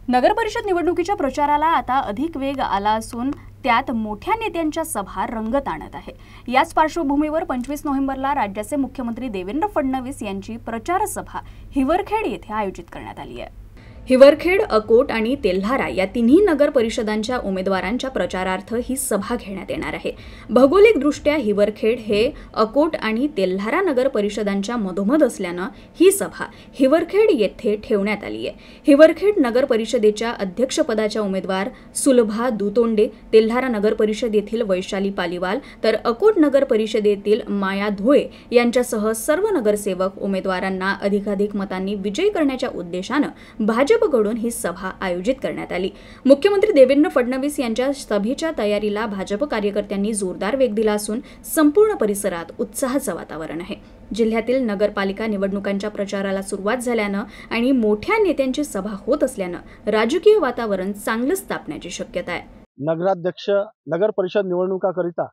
नगरपरिषद निवडणुकीच्या प्रचाराला आता अधिक वेग आला असून त्यात मोठ्या नेत्यांच्या सभा रंगत आणत आहे। याच पार्श्वभूमीवर 25 नोव्हेंबरला राज्याचे मुख्यमंत्री देवेंद्र फडणवीस यांची प्रचार सभा हिवरखेड येथे आयोजित करण्यात आली आहे। हिवरखेड, अकोट आणि तेल्हारा या तिन्ही नगर परिषदांच्या उमेदवारांच्या प्रचारार्थ ही सभा घेण्यात येणार आहे। भौगोलिकदृष्ट्या हिवरखेड हे अकोट आणि तेल्हारा नगर परिषदांच्या मधोमध असल्यानं ही सभा हिवरखेड येथे ठेवण्यात आली आहे। हिवरखेड नगर परिषदेच्या अध्यक्षपदाच्या उमेदवार सुलभा दुतोंडे, तेल्हारा नगर परिषद येथील वैशाली पालीवाल तर अकोट नगर परिषदेतील माया धुळे यांच्यासह सर्व नगरसेवक उमेदवारांना अधिकाधिक मतांनी विजयी करण्याच्या उद्देशानं भाजपकडून ही सभा आयोजित करण्यात आली। मुख्यमंत्री देवेंद्र फडणवीस यांच्या सभेच्या तयारीला भाजप कार्यकर्त्यांनी जोरदार वेग दिला असून संपूर्ण परिसरात उत्साहाचं वातावरण आहे। जिल्ह्यातील नगरपालिका निवडणुकांच्या प्रचाराला सुरुवात झाल्यानं आणि मोठ्या नेत्यांची सभा होत असल्यानं राजकीय वातावरण चांगलंच तापण्याची शक्यता आहे। नगराध्यक्ष नगर परिषद निवडणुकाकरिता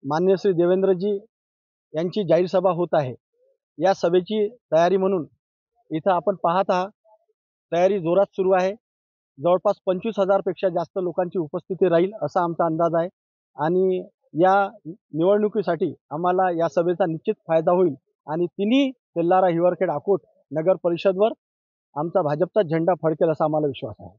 माननीय श्री देवेंद्रजी यांची जाहीर सभा होत आहे। या सभेची तयारी म्हणून इथं आपण पाहत आहात, तयारी जोरात सुरू आहे। जवळपास 25,000 पेक्षा जास्त लोकांची उपस्थिती राहील असा आमचा अंदाज आहे आणि या निवडणुकीसाठी आम्हाला या सभेचा निश्चित फायदा होईल आणि तिन्ही तेल्हारा, हिवरखेड, अकोट नगर परिषदवर आमचा भाजपचा झेंडा फडकेल असा आम्हाला विश्वास आहे।